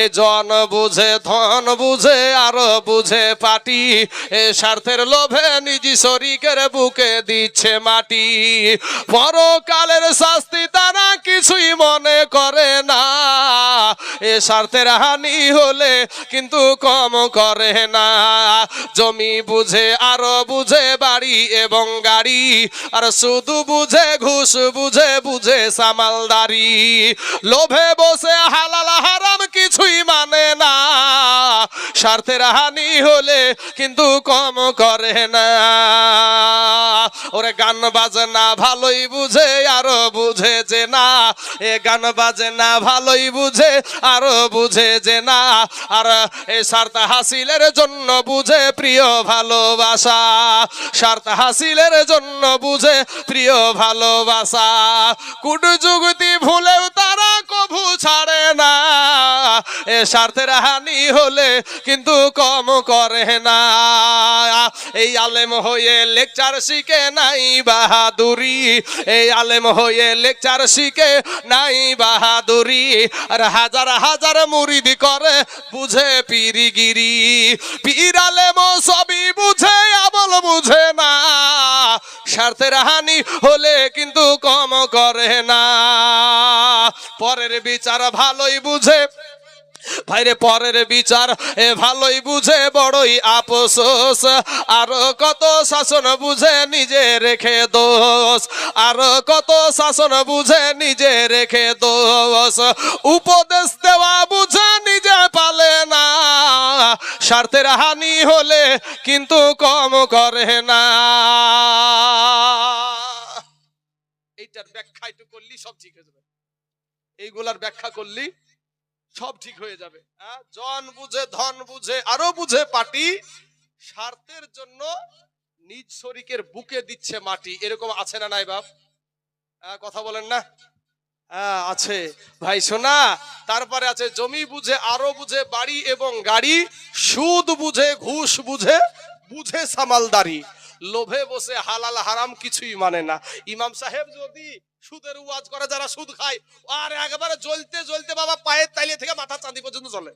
এ জন বুঝে ধন বুঝে আর বুঝে পাটি, এ স্বার্থের লোভে নিজ শরীরের বুকে দিচ্ছে মাটি। পরকালের শাস্তি তারা কিছুই মনে করে না, এ স্বার্থের হানি হলে কিন্তু কম করে না। জমি বুঝে আর বুঝে বাড়ি এবং গাড়ি, আর শুধু বুঝে ঘুষ বুঝে বুঝে সামালদারি। লোভে বসে হালাল হারাম কিছুই মানে না, স্বার্থের হানি হলে কিন্তু কম করে না। ওরে গান বাজনা ভালোই বুঝে আর বুঝে যে না, এ গান বাজনা ভালোই বুঝে আর বুঝে যে না। আর এই স্বার্থ হাসিলের জন্য বুঝে প্রিয় ভালোবাসা, স্বার্থ হাসিলের জন্য বুঝে প্রিয় ভালোবাসা। কুট যুক্তি ভুলেও তারা কভু ছাড়ে না, এ স্বার্থের হানি হলে কিন্তু কম করে না। এই আলেম হয়ে লেকচার শিখে নাই বাহাদুরি, এই আলেম হয়ে লেকচার শিখে নাই বাহাদুরি। আর হাজার হাজার মুরিদ করে বুঝে পীরগিরি। পীর আলেম সবই বুঝে আমল বুঝে না, স্বার্থের হানি হলে কিন্তু কম করে না। পরের বিচার ভালোই বুঝে ভাইরে, পরের বিচার এ ভালোই বুঝে বড়ই আফসোস। আরো কত শাসন বুঝে নিজে রেখে দোষ, আরো কত শাসন বুঝে নিজে রেখে দোষ। উপদেশ দেওয়া বুঝে নিজে পালে না, স্বার্থের হানি হলে কিন্তু কম করে না। এইটার ব্যাখ্যা একটু করলি সব ঠিক হয়ে যাবে, এইগুলার ব্যাখ্যা করলি সব ঠিক হয়ে যাবে। জন বুঝে ধন বুঝে আরো বুঝে পাটি, স্বার্থের জন্য নিজ শরীরের বুকে দিচ্ছে মাটি। এরকম আছে না নাই বাপ? কথা বলেন না? আছে ভাই শোনা। তারপরে আছে জমি বুঝে আরো বুঝে বাড়ি এবং গাড়ি, সুদ বুঝে ঘুষ বুঝে বুঝে সামালদারি। লোভে বসে হালাল হারাম কিছুই মানে না। ইমাম সাহেব যদি সুদের ওয়াজ করে, যারা সুদ খায় আর একেবারে জ্বলতে জ্বলতে বাবা পায়ের তালিয়ে থেকে মাথা চাঁদি পর্যন্ত জ্বলে,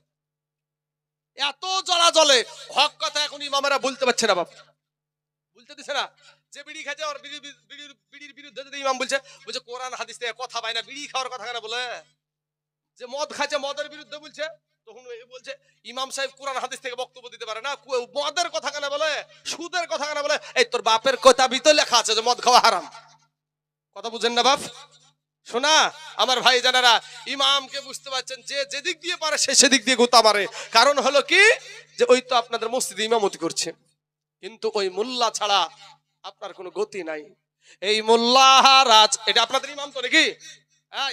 এত জ্বলা জ্বলে। হক কথা এখন ইমামেরা বলতে পারছে না, বাবা বলতে দিচ্ছে না। যে বিড়ি খাচ্ছে আর বিড়ির বিরুদ্ধে যদি ইমাম বলছে কোরআন হাদিস থেকে কথা পায় না, বিড়ি খাওয়ার কথা কেন বলে? যে মদ খাচ্ছে মদের বিরুদ্ধে বলছে, তখন বলছে ইমাম সাহেব কোরআন হাদিস থেকে বক্তব্য দিতে পারে না, মদের কথা কেন বলে, সুদের কথা কেন বলে? এই তোর বাপের কিতাবে তো লেখা আছে যে মদ খাওয়া হারাম। কথা বুঝেন না বাপ? শোনা আমার ভাই জানারা, ইমামকে বুঝতে পারছেন, যে যেদিক দিয়ে পারে সে সেদিক দিয়ে গোতা মারে। কারণ হলো কি, যে ওই তো আপনাদের মসজিদে ইমামতি করছে, কিন্তু ওই মোল্লা ছাড়া আপনার কোনো গতি নাই। এই মোল্লাহারাজ, এটা আপনাদের ইমাম তো নাকি?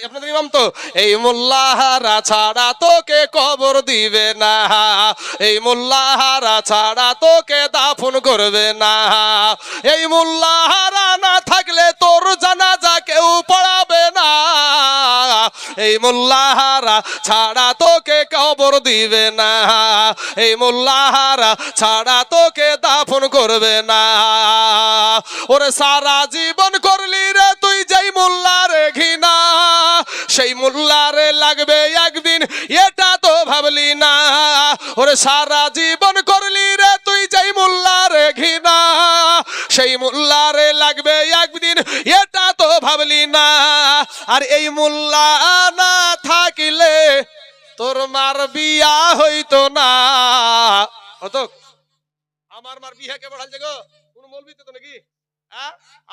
আপনাদের ইমাম তো। এই মোল্লাহারা ছাড়া তোকে কবর দিবে না, এই মোল্লাহারা ছাড়া তোকে দাফন করবে না, এই মোল্লাহারা না থাকলে তোর জানাজা কেউ পড়াবে না, এই মোল্লাহারা ছাড়া তোকে কবর দিবে না, এই মোল্লাহারা ছাড়া তোকে দাফন করবে না। ওরে সারা জীবন করলি রে তুই যেই মোল্লারে ঘৃণা, সেই মোল্লারে লাগবে একদিন এটা তো ভাবলি না। ওরে সারা জীবন করলি রে তুই যেই মোল্লারে ঘৃণা, সেই মোল্লারে লাগবে একদিন এটা তো ভাবলি না। আর এই মোল্লা না থাকিলে তোর মার বিয়া হইতো না। আমার মার বিয়া কে পড়ালছে গো? কোন মৌলবীতে তো নাকি?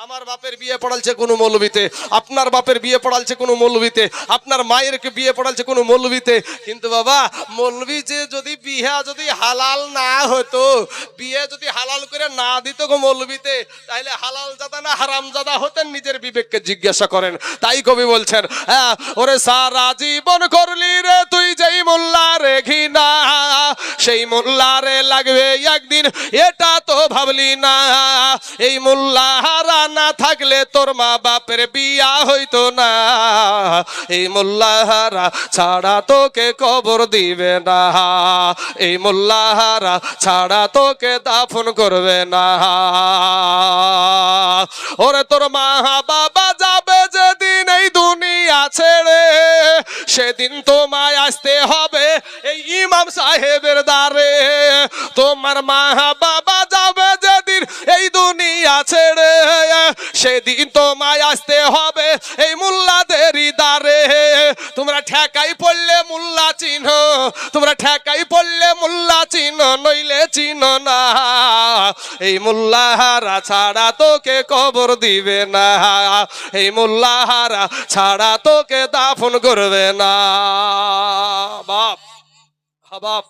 আমার বাপের বিয়ে পড়ালছে কোন মৌলবীতে, আপনার বাপের বিয়ে পড়ালছে কোন মৌলবীতে, আপনার মায়ের বিয়ে পড়ালছে কোন মৌলবীতে। কিন্তু বাবা মৌলবী যে যদি বিয়া যদি হালাল না হতো, বিয়ে যদি হালাল করে না দিত গো মৌলবীতে, তাহলে হালাল জাদা না হারাম জাদা হতেন? নিজের বিবেককে জিজ্ঞাসা করেন। তাই কবি বলছেন, ওরে সারা জীবন করলি রে তুই যেই মোল্লারে ঘৃণা, সেই মোল্লারে লাগবে একদিন এটা তো ভাবলি না। এই মোল্লাহারা না থাকলে তোর মা বাপের বিয়া হইতো না, এই মোল্লাহারা ছাড়া তোকে কবর দিবে না, এই মোল্লাহারা ছাড়া তোকে দাফন করবে না। ওরে তোর মা বাবা যাবে যেদিন এই দুনিয়া ছেড়ে, সেদিন তোমায় আসতে হবে ইমাম সাহেবের দ্বারে। তোমার মা বাবা যাবে যেদিন এই দুনিয়া ছেড়ে, সেদিন তোমায় আসতে হবে এই মোল্লাদেরই দ্বারে। তোমরা ঠেকাই পড়লে মোল্লা চিনো, তোমরা ঠেকাই পড়লে মোল্লা চিনো, নইলে চিনো না। এই মোল্লাহারা ছাড়া তোকে কবর দিবে না, এই মোল্লাহারা ছাড়া তোকে দাফন করবে না। বাপ বাপ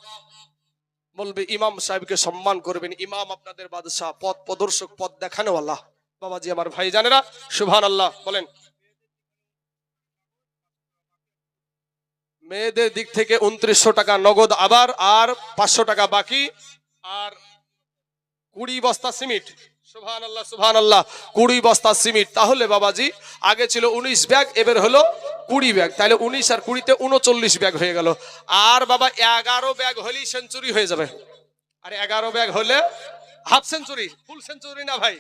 বলবে ইমাম সাহেবকে সম্মান করবেন। ইমাম আপনাদের বাদশাহ, পথ প্রদর্শক, পথ দেখানোওয়ালা। বাবাজি আমার ভাই জানেরা, সুবহানাল্লাহ বলেন। মেয়েদের দিক থেকে 2900 টাকা নগদ আবার, আর 500 টাকা বাকি, আর 20 বস্তা সিমেন্ট। সুবহানাল্লাহ সুবহানাল্লাহ, 20 বস্তা সিমেন্ট। তাহলে বাবাজি আগে ছিল 19 ব্যাগ, এবার হলো 20 ব্যাগ। তাহলে 19 আর 20 তে 39 ব্যাগ হয়ে গেল। আর বাবা 11 ব্যাগ হলেই সেঞ্চুরি হয়ে যাবে। আর 11 ব্যাগ হলে হাফ সেঞ্চুরি, ফুল সেঞ্চুরি না ভাই,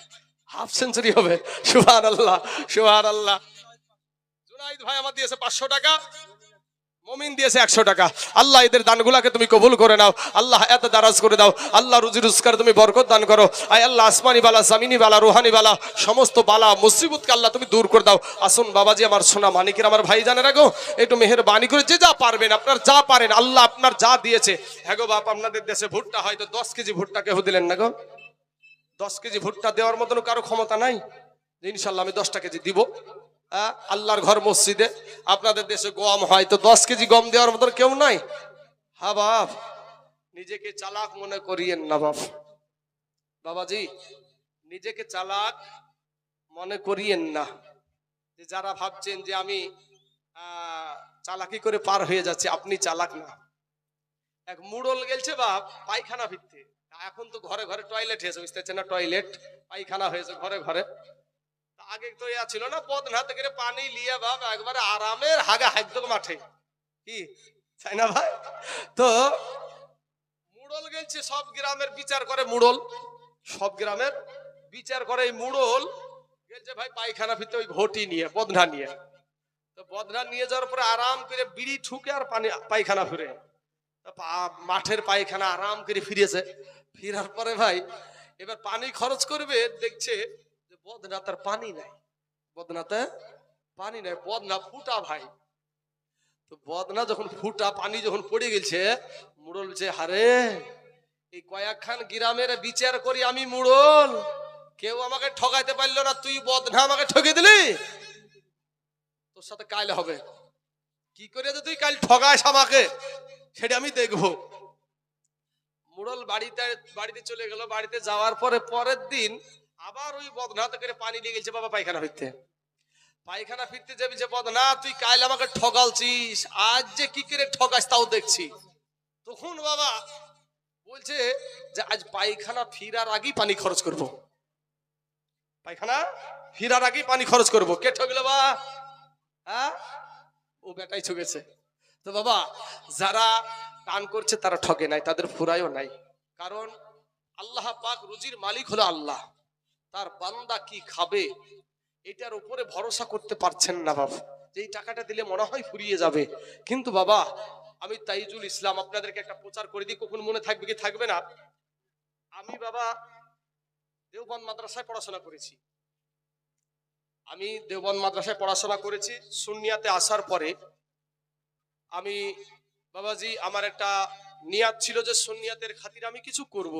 হাফ সেঞ্চুরি হবে। সুবহানাল্লাহ সুবহানাল্লাহ। জুনাইদ ভাই আমার দিয়েছে 500 টাকা, মুমিন দিয়েছে 100 টাকা। আল্লাহ এদের দানগুলাকে তুমি কবুল করে নাও, আল্লাহ এত দারাজ করে দাও, আল্লাহ রুজি রোজগার তুমি বরকত দান করো। আয় আল্লাহ আসমানি বালা, জামিনি বালা, রুহানি বালা, সমস্ত বালা মুসিবতকে আল্লাহ তুমি দূর করে দাও। আসুন বাবাজি আমার সোনা মানিকের, আমার ভাই জানে রাখো, একটু মেহেরবানি করে যে যা পারবেন, আপনার যা পারেন, আল্লাহ আপনার যা দিয়েছে। হ্যাঁ গো বাপ, আপনাদের দেশে ভুট্টা হয়তো 10 কেজি ভুট্টা কেউ দিলেন না গো। 10 কেজি ভুট্টা দেওয়ার মতন কারো ক্ষমতা নাই যে ইনশাল্লাহ আমি 10টা কেজি দিব। আল্লাহর ঘর মসজিদে। আপনাদের দেশে গম হয় তো 10 কেজি গম দেওয়ার মতন কেউ নাই। হ্যাঁ বাপ, নিজেকে চালাক মনে করিয়েন না বাপ। বাবাজি নিজেকে চালাক মনে করিয়েন না। যে যারা ভাবছেন যে আমি চালাকি করে পার হয়ে যাচ্ছে, আপনি চালাক না। এক মুড়ল গেলছে বাপ পায়খানা ভিত্তি। এখন তো ঘরে ঘরে টয়লেট হয়েছে, বুঝতে না, টয়লেট পায়খানা হয়েছে ঘরে ঘরে। আগে তো ইয়া ছিল না, বদনা থেকে পানি লিয়ে বাপ একবারে আরামের হাগা হাইক মাঠে, কি তাই না ভাই? তো মুড়ল গেলছে, সব গ্রামের বিচার করে মুড়ল, সব গ্রামের বিচার করে। এই মুড়ল গেলছে ভাই পায়খানা ভিতরে ওই ঘটি নিয়ে, বদনা নিয়ে। তো বদনা নিয়ে যাওয়ার পরে আরাম করে বিড়ি ঠুকে আর পানি পায়খানা ফিরে, মাঠের পায়খানা আরাম করে ফিরেছে। ফিরার পরে ভাই এবার পানি খরচ করবে, দেখছে যে বদনা তার পানি নাই, বদনাতে পানি নাই, বদনা ফুটা ভাই। তো বদনা যখন ফুটা, পানি যখন পড়ে গেছে, মুড়ল যে হারে এই কয়েকখান গ্রামের বিচার করি আমি মুড়ল, কেউ আমাকে ঠকাইতে পারলো না, তুই বদনা আমাকে ঠকে দিলি, তোর সাথে কাল হবে। কি করে যে তুই কাল ঠকাস আমাকে সেটা আমি দেখবো। মুড়ল বাড়িতে চলে গেল। বাড়িতে যাওয়ার পরে পরের দিন আবার ওই বদনাতে করে পানি নিয়ে গেছে বাবা পায়খানা ফিরতে। পায়খানা ফিরতে যাবি যে বদনা তুই কাল আমাকে ঠকালছিস, আজ যে কি করে ঠকাস তাও দেখছি। তখন বাবা বলছে যে আজ পায়খানা ফিরার আগেই পানি খরচ করব, পায়খানা ফিরার আগেই পানি খরচ করব। কে ঠকলো বা? হ্যাঁ, ও বেটাই ঠকেছে। তো বাবা যারা দান করছে তারা ঠকে নাই, তাদের ফুরায়ও নাই। কারণ আল্লাহ পাক রুজির মালিক হলো আল্লাহ, তার বান্দা কি খাবে এটার উপরে ভরসা করতে পারছেন না বাবা। যে এই টাকাটা দিলে মনে হয় ফুরিয়ে যাবে। কিন্তু বাবা আমি তাইজুল ইসলাম আপনাদেরকে একটা প্রচার করে দিই, কখন মনে থাকবে কি থাকবে না। আমি বাবা দেওবন্দ মাদ্রাসায় পড়াশোনা করেছি। আমি দেওবন্দ মাদ্রাসায় পড়াশোনা করেছি। সুন্নিয়াতে আসার পরে আমি বাবাজি আমার একটা নিয়াত ছিল যে সুন্নিয়াতের খাতিরে আমি কিছু করব।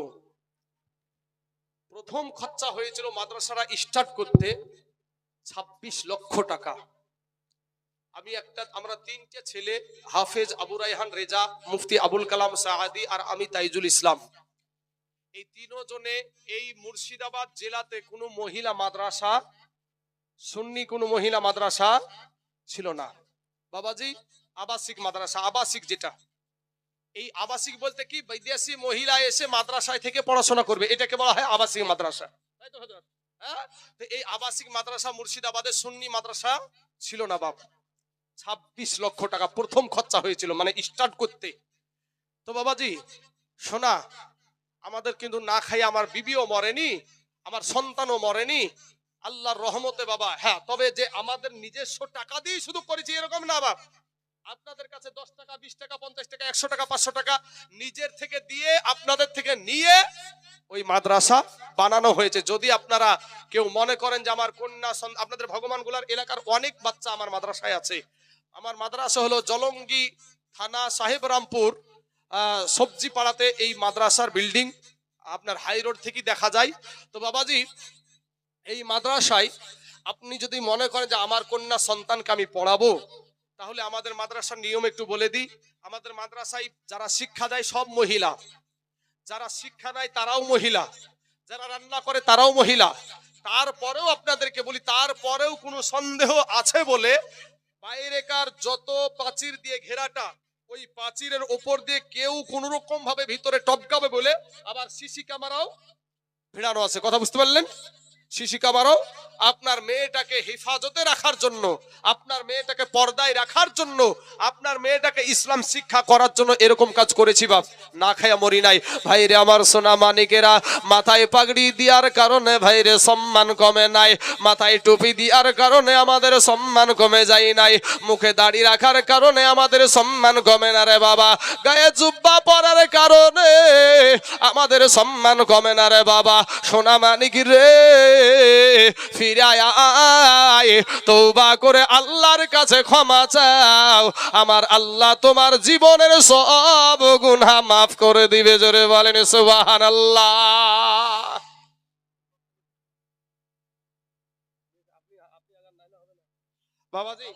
প্রথম খরচা হয়েছিল মাদ্রাসাটা স্টার্ট করতে 26 লক্ষ টাকা। আমরা 3টে ছেলে, হাফেজ আবু রায়হান রেজা, মুফতি আবুল কালাম সাহাদি আর আমি তাইজুল ইসলাম, এই তিনজনে এই মুর্শিদাবাদ জেলাতে কোনো মহিলা মাদ্রাসা, সুন্নি কোনো মহিলা মাদ্রাসা ছিল না বাবাজি। আবাসিক মাদ্রাসা, আবাসিক যেটা, এই আবাসিক বলতে কি বিদেশি মহিলা এসে মাদ্রাসায় থেকে পড়াশোনা করবে, এটাকে বলা হয় আবাসিক মাদ্রাসা, তাই তো হযরত? হ্যাঁ, তো এই আবাসিক মাদ্রাসা মুর্শিদাবাদের সুন্নি মাদ্রাসা ছিল না বাপ। 26 লক্ষ টাকা প্রথম খরচা হয়েছিল, মানে স্টার্ট করতে। তো বাবাজি শোনা, আমাদের কিন্তু না খাই আমার বিবিও মরেনি, আমার সন্তানও মরেনি, আল্লাহর রহমতে বাবা। হ্যাঁ, তবে যে আমাদের নিজস্ব টাকা দিয়ে শুধু করেছি এরকম না বাপ, আপনাদের কাছে 10 টাকা 20 টাকা 50 টাকা 100 টাকা 500 টাকা নিজের থেকে দিয়ে আপনাদের থেকে নিয়ে ওই মাদ্রাসা বানানো হয়েছে। যদি আপনারা কেউ মনে করেন যে আমার কন্যা আপনাদের ভগবানগুলার এলাকার অনেক বাচ্চা আমার মাদ্রাসায় আছে। আমার মাদ্রাসা হলো জলঙ্গি থানা সাহেবরামপুর সবজি পাড়াতে এই মাদ্রাসার বিল্ডিং আপনার হাই রোড থেকে দেখা যায়। তো বাবাজি এই মাদ্রাসায় আপনি যদি মনে করেন যে আমার কন্যা সন্তানকে আমি পড়াবো, তাহলে আমাদের মাদ্রাসার নিয়ম একটু বলে দিই। আমাদের মাদ্রাসায় যারা শিক্ষা দেয় সব মহিলা, যারা শিক্ষা নেয় তারাও মহিলা, যারা রান্না করে তারাও মহিলা। তারপরেও আপনাদেরকে বলি, তারপরেও কোনো সন্দেহ আছে বলে বাইরেকার যত প্রাচীর দিয়ে ঘেরাটা, ওই প্রাচীরের ওপর দিয়ে কেউ কোন রকম ভাবে ভিতরে টপকাবে বলে আবার সিসি ক্যামেরাও ভিড়ানো আছে। কথা বুঝতে পারলেন? সিসি ক্যামেরাও আপনার মেয়েটাকে হেফাজতে রাখার জন্য, আপনার মেয়েটাকে পর্দায় রাখার জন্য, আপনার মেয়েটাকে ইসলাম শিক্ষা করার জন্য এরকম কাজ করেছি বাপ। না খায়া মরি নাই ভাইরে আমার সোনা মানিকেরা। মাথায় পাগড়ি দেওয়ার কারণে ভাইরে সম্মান কমে নাই, মাথায় টুপি দেওয়ার কারণে আমাদের সম্মান কমে যায় নাই, মুখে দাড়ি রাখার কারণে আমাদের সম্মান কমে না রে বাবা, গায়ে জুব্বা পরার কারণে আমাদের সম্মান কমে না রে বাবা। সোনা মানিক রে ফিরায় আয়, তওবা করে আল্লাহর কাছে ক্ষমা চাও, আমার আল্লাহ তোমার জীবনের সব গুনাহ মাফ করে দিবে। জোরে বলেন সুবহানাল্লাহ। বাবাজি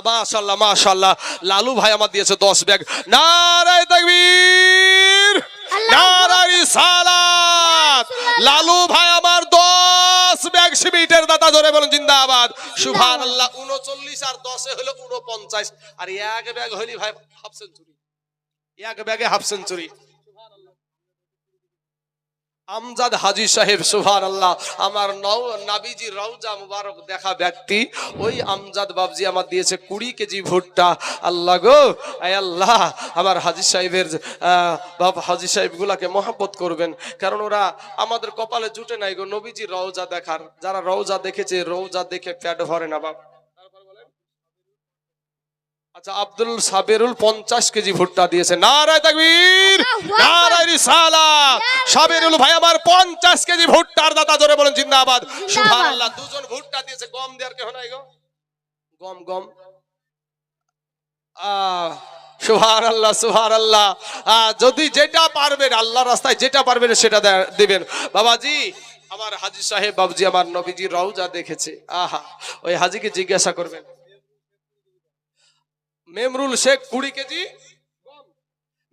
মাশাআল্লাহ মাশাআল্লাহ, লালু ভাই আমার দিয়েছে 10 ব্যাগ। নারায়ে তাকবীর, নারায়ে রিসালাত। লালু ভাই আমার 10 ব্যাগ সিমেন্টের দাতা। জোরে বলেন জিন্দাবাদ সুবহানাল্লাহ। 39 আর 10 এ হলো 49, আর এক ব্যাগ হইলি ভাই হাফ সেঞ্চুরি, এক ব্যাগে হাফ সেঞ্চুরি। আমজাদ হাজী সাহেব সুবহানাল্লাহ, আমার নবীজি রওজা মুবারক দেখা ব্যক্তি, ওই আমজাদ বাবজি আমার দিয়েছে 20 কেজি ভুট্টা। আল্লাহ গো, আয় আল্লাহ, আমার হাজী সাহেবের বাপ হাজী সাহেব গুলাকে মহব্বত করবেন, কারণ ওরা আমাদের কপালে জুটে নাই গো নবীজি রওজা দেখার। যারা রওজা দেখেছে, রওজা দেখে পেট ভরে না বাপ। আচ্ছা, আব্দুল সাবেরুল 50 কেজি ভুট্টা দিয়েছে। নারায়ে তাকবীর, নারায়ে রিসালাত। সাবেরুল ভাই আমার 50 কেজি ভুট্টার দাতা। জোরে বলেন জিন্দাবাদ সুবহানাল্লাহ। দুজন ভুট্টা দিয়েছে, গম দেওয়ার কেউ নাই গো। গম গম সুবহানাল্লাহ সুবহানাল্লাহ। যদি যেটা পারবেন আল্লাহর রাস্তায় যেটা পারবেন সেটা দিবেন বাবাজি। আমার হাজী সাহেব বাবজি আমার নবীজি রওজা দেখেছে। আহা, ওই হাজীকে জিজ্ঞাসা করবেন। মেমরুল শেখ 20 কেজি,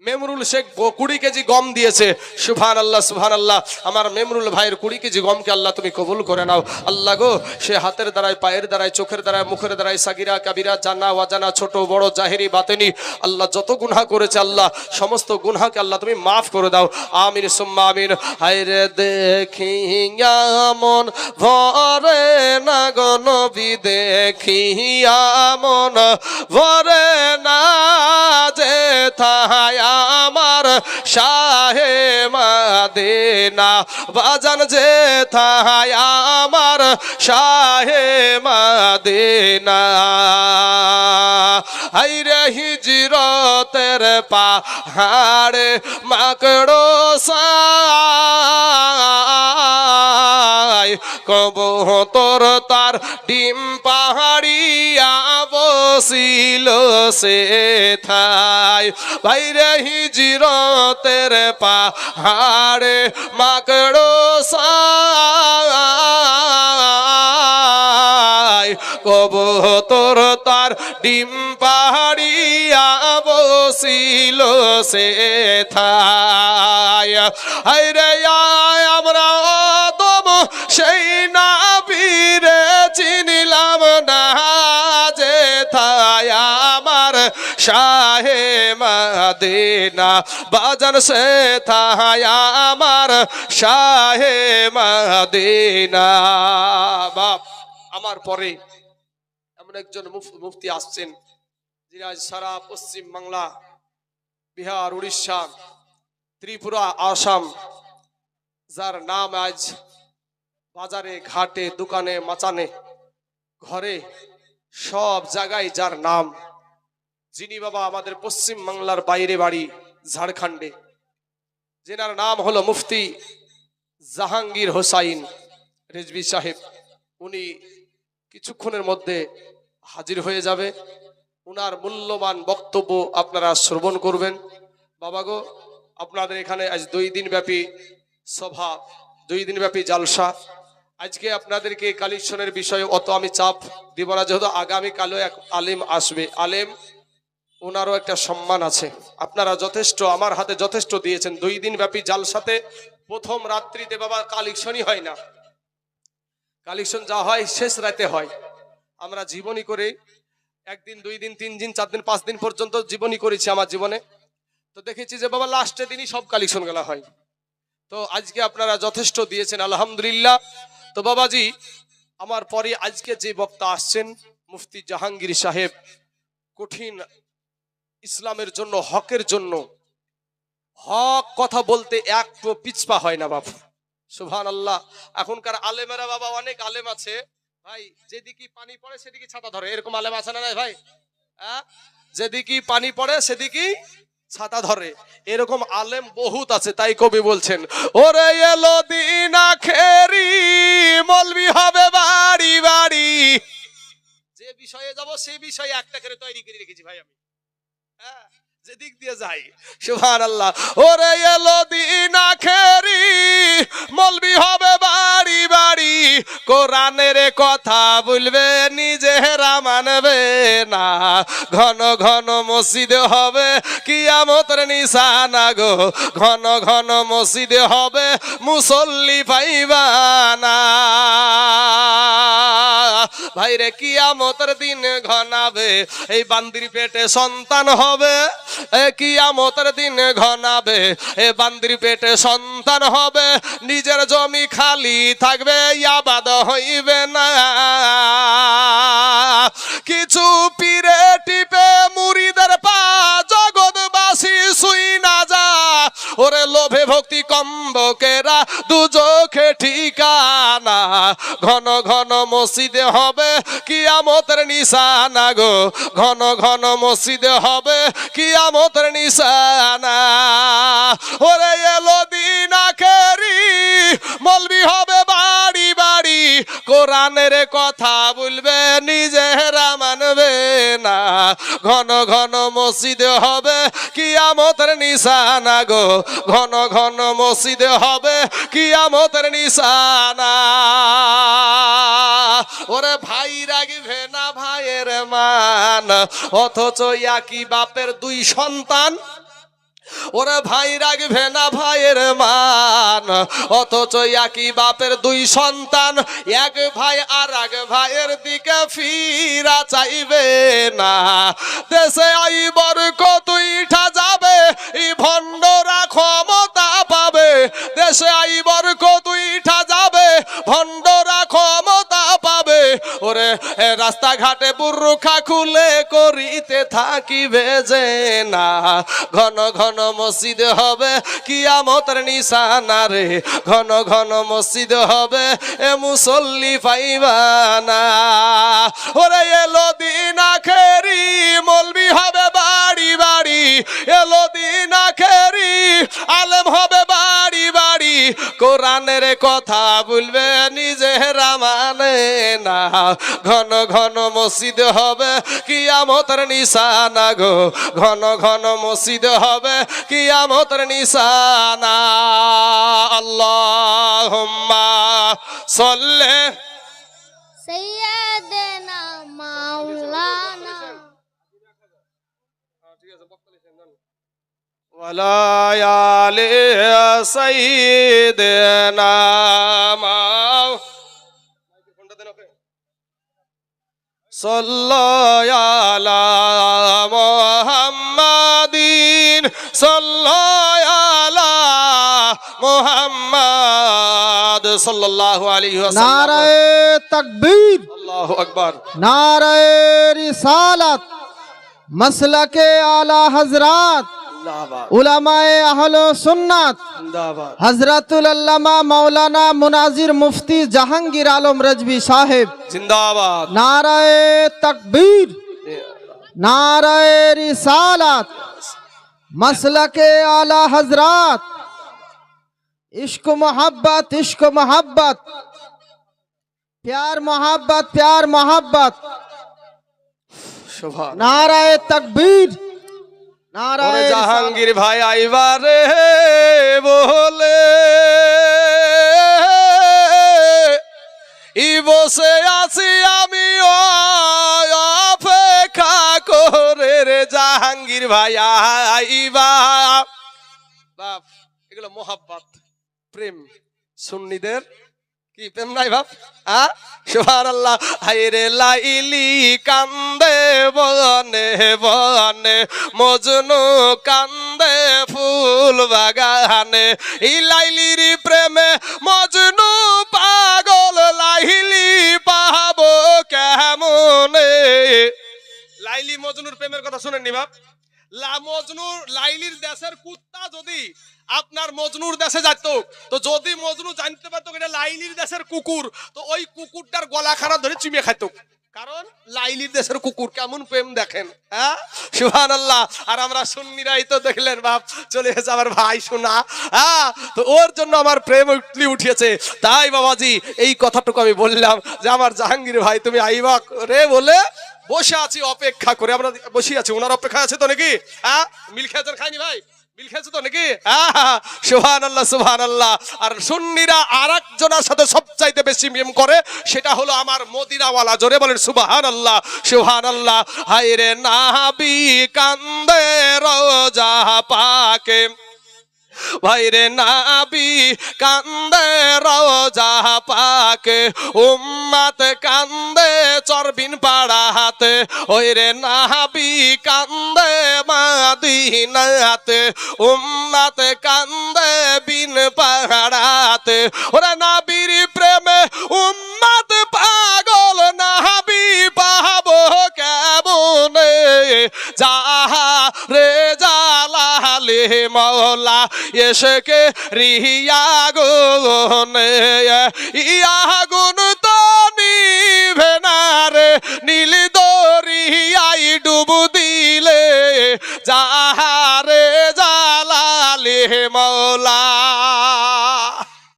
মেমরুল শেখ 20 কেজি গম দিয়েছে। সুবহানাল্লাহ সুবহানাল্লাহ। আমার মেমরুল ভাইয়ের 20 কেজি গমকে আল্লাহ তুমি কবুল করে নাও। আল্লাহ গো, সে হাতের দ্বারায়, পায়ের দ্বারায়, চোখের দ্বারায়, মুখের দ্বারায়, সাগিরা কাবিরা, জানা ওয়াজানা, ছোট বড়, জাহেরি বাতেনি, আল্লাহ যত গুনাহ করেছে আল্লাহ সমস্ত গুনাহকে আল্লাহ তুমি মাফ করে দাও। আমিন সুম্মা আমিন। হায়রে দেখিয়া মন ভরে না গো নবী, দেখিয়া মন ভরে না যেথায় আমার শাহে মদিনা, বাজান যেথায় আমার শাহে মদিনা। হায়রে হিজরতের পাহাড়ে মাকড়ো সাই, কবুতর তার ডিম পাহাড়িয়া বসিল সেথায়। ভাইরে হিজরতের পাহাড়ে মাকড়ো সাই, কবুতর তার ডিম পাহাড়িয়া বসিল সেথায়। হায়রে আমরা দম সেই নবীরে চিনিলাম না যেথায় আমার শাহে মদিনা, বাজান সেথায় আমার শাহে মদিনা। বাপ, আমার পরে এমন একজন মুফতি আসছেন যিনি আজ সারা পশ্চিম বাংলা, বিহার, উড়িষ্যা, ত্রিপুরা, আসাম, যার নাম আজ বাজারে ঘাটে দোকানে মাচানে ঘরে সব জায়গায় যার নাম, যিনি বাবা আমাদের পশ্চিম বাংলার বাইরে বাড়ি ঝাড়খণ্ডে, যেনার নাম হলো মুফতি জাহাঙ্গীর হোসাইন রেজভী সাহেব। উনি কিছুক্ষণের মধ্যে হাজির হয়ে যাবে। উনার মূল্যবান বক্তব্য আপনারা শ্রবণ করবেন। বাবা গো, আপনাদের এখানে আজ 2 দিন ব্যাপী সভা, 2 দিন ব্যাপী জালসা। আজকে আপনাদেরকে কালেকশনের বিষয়ে অত আমি চাপ দিব না, যেহেতু আগামীকালও এক আলেম আসবে। আলেম ওনারও একটা সম্মান আছে। আপনারা যথেষ্ট আমার হাতে যথেষ্ট দিয়েছেন। 2 দিন ব্যাপী জালসাতে প্রথম রাত্রিতে বাবা কালেকশনই হয় না, কালেকশন যা হয় শেষ রাতে হয়। আমরা জীবনী করে 1 দিন 2 দিন 3 দিন 4 দিন 5 দিন পর্যন্ত জীবনী করেছি আমার জীবনে। তো দেখেছি যে বাবা লাস্টের দিনই সব কালেকশন গেলা হয়। তো আজকে আপনারা যথেষ্ট দিয়েছেন, আলহামদুলিল্লাহ। তো বাবাজি, আমার পরে আজকে যে বক্তা আসছেন মুফতি জাহাঙ্গীর সাহেব, কঠিন ইসলামের জন্য, হকের জন্য, হক কথা বলতে একটু পিছপা হয় না বাবু। সুবহানাল্লাহ। এখনকার আলেমেরা বাবা, অনেক আলেম আছে ভাই, যেদিকে পানি পড়ে সেদিকে ছাতা ধরে, এরকম আলেম আছে না ভাই? যেদিকে পানি পড়ে সেদিকে ছাতা ধরে, এরকম আলেম বহুত আছে। তাই কবি বলছেন, ওরে এলো দিন আখেরি মলবি হবে বাড়ি বাড়ি। যে বিষয়ে যাব সেই বিষয়ে একটা করে তৈরি করে রেখেছি ভাই আমি, যেদিক দিয়ে যাই। সুবহানাল্লাহ। ওরে এলো দিন আখেরি মলবি হবে বাড়ি বাড়ি, কোরআনের কথা বলবে নিজেরা মানবে না, ঘন ঘন মসজিদ হবে কিয়ামতের নিশানা গো, ঘন ঘন মসজিদ হবে মুসল্লি পাইবা না। ভাইরে কিয়ামতের দিন ঘনাবে, এই বান্দির পেটে সন্তান হবে। কিয়ামতের দিন ঘনাবে, এ বান্দির পেটে সন্তান হবে। নিজের জমি খালি থাকবে, আবাদ হইবে না। কিছু পিরে টিপে মুরিদের পা জগৎবাসী শুই না যা, ওরে লোভে ভক্তি কম্বকেরা দুজখে ঠিকানা, ঘন ঘন মসজিদে হবে কিয়ামতের নিশানা গো, ঘন ঘন মসজিদে হবে কিয়ামতের নিশানা। ওরে এলো দিন আখেরি মলবি হবে বাড়ি বাড়ি, কোরআনের কথা বলবে নিজেরা মানবে না, ঘন ঘন মসজিদে হবে কিয়ামতের নিশানা গো, ঘন ঘন মসজিদে হবে কিয়ামতের নিশানা। ওরে ভাই রাগবে না ভাইয়ের মান, অথচ একই বাপের 2 সন্তান। ওরে ভাই রাগবে না ভাইয়ের মান, অথচ একই বাপের 2 সন্তান। এক ভাই আর এক ভাইয়ের দিকে ফিরা চাইবে না, দেশে আইবর কতইটা যাবে, এই ভণ্ডরা ক্ষমতা পাবে। দেশে আইবর কতইটা যাবে, ভণ্ডরা ক্ষমতা পাবে। ওরে রাস্তাঘাটে বুরখা খুলে করিতে থাকিবে যে না, ঘন ঘন মসজিদ হবে কিয়ামতের নিশানা রে, ঘন ঘন মসজিদ হবে এ মুসল্লি পাইবা না। ওরে এলো দিন আখেরি মলবি হবে বাড়ি বাড়ি, এলো দিন আখেরি আলেম হবে বাড়ি বাড়ি, কোরআনের কথা বলবে নিজেরা মানে না, ঘন ঘন মসজিদ হবে কিয়ামতের নিশানা গো, ঘন ঘন মসজিদ হবে কিয়ামতের নিশানা। আল্লাহুম্মা সাল্লি সাইয়্যিদানা মাওলানা ওয়ালা আলি সাইয়্যিদানা সাল্লাল্লাহু আলা মুহাম্মাদিন সাল্লাল্লাহু আলা মুহাম্মাদ সাল্লাল্লাহু আলাইহি ওয়াসাল্লাম। নারায়ে তাকবীর, আল্লাহু আকবার। নারায়ে রিসালাত, মাসলাকে আলা হযরত, উলামায়ে আহলে সুন্নাত, जिंदाबाद हजरतुल अल्लामा मौलाना मुनाजिर मुफ्ती जहांगीर आलम रजवी साहेब जिंदाबाद नाराए तकबीर नाराए रिसालत मसलके आला हजरात इश्क मोहब्बत प्यार मोहब्बत सुभान नाराए तकबीर नाराए জাহাঙ্গীর ভাই আইবারে বলে ই বসে আছি আমি অপেক্ষা করে রে জাহাঙ্গীর ভাই আইবা বাপ এগুলো মোহাব্বত প্রেম সুন্নিদের কি প্রেম নাই বাপ সুবহানাল্লাহ হায়রে লাইলি কান্দে বনে বনে মজনু কান্দে ফুল বাগানে এই লাইলির প্রেমে মজনু পাগল লাইলি পাবো কেমনে লাইলি মজনুর প্রেমের কথা শুনেননি বাপ মজনুর লাইলির দেশের কুত্তা যদি আপনার মজনুর দেশে যেত তো যদি মজনু জানতে পারতো এটা লাইলির দেশের কুকুর তো ওই কুকুরটার গলা খারাপ ধরে চিবিয়ে খাইত কারণ লাইলির দেশের কুকুর কেমন প্রেম দেখেন সুবহানাল্লাহ আর আমরা সুন্নিরাই তো দেখলেন বাপ চলে এসে আমার ভাই শোনা তো ওর জন্য আমার প্রেম উঠিয়েছে তাই বাবাজি এই কথাটুকু আমি বললাম যে আমার জাহাঙ্গীর ভাই তুমি আইবা রে বলে বসে আছি অপেক্ষা করে আমরা বসে আছি ওনার অপেক্ষা আছে তো নাকি মিল খেয়েছেন খাইনি ভাই মিল খেয়েছে তো নাকি সুবহানাল্লাহ সুবহানাল্লাহ আর সুন্নিরা আরেকজনের সাথে সবচাইতে বেশি প্রেম করে সেটা হলো আমার মদিনাওয়ালা জোরে বলেন সুবহানাল্লাহ সুবহানাল্লাহ হায়রে নাবি কান্দে রোজা পাকে ভাইরে নাবি কান্দে রোজা পাকে উম্মত কান্দে চরবিন পাড়াতে ওইরে নাবি কান্দে মাদিনাতে উম্মত কান্দে বিন পাড়াতে ওরে নাবির প্রেমে উম্মত পাগল নাবি পাবো কেমনে যাহা রে জালালে মওলা এসকে রিয়াগুনে ইয়াগুন তো নিভে না রে নীল দরিয়াই ডুব দিলে যাহারে জালালে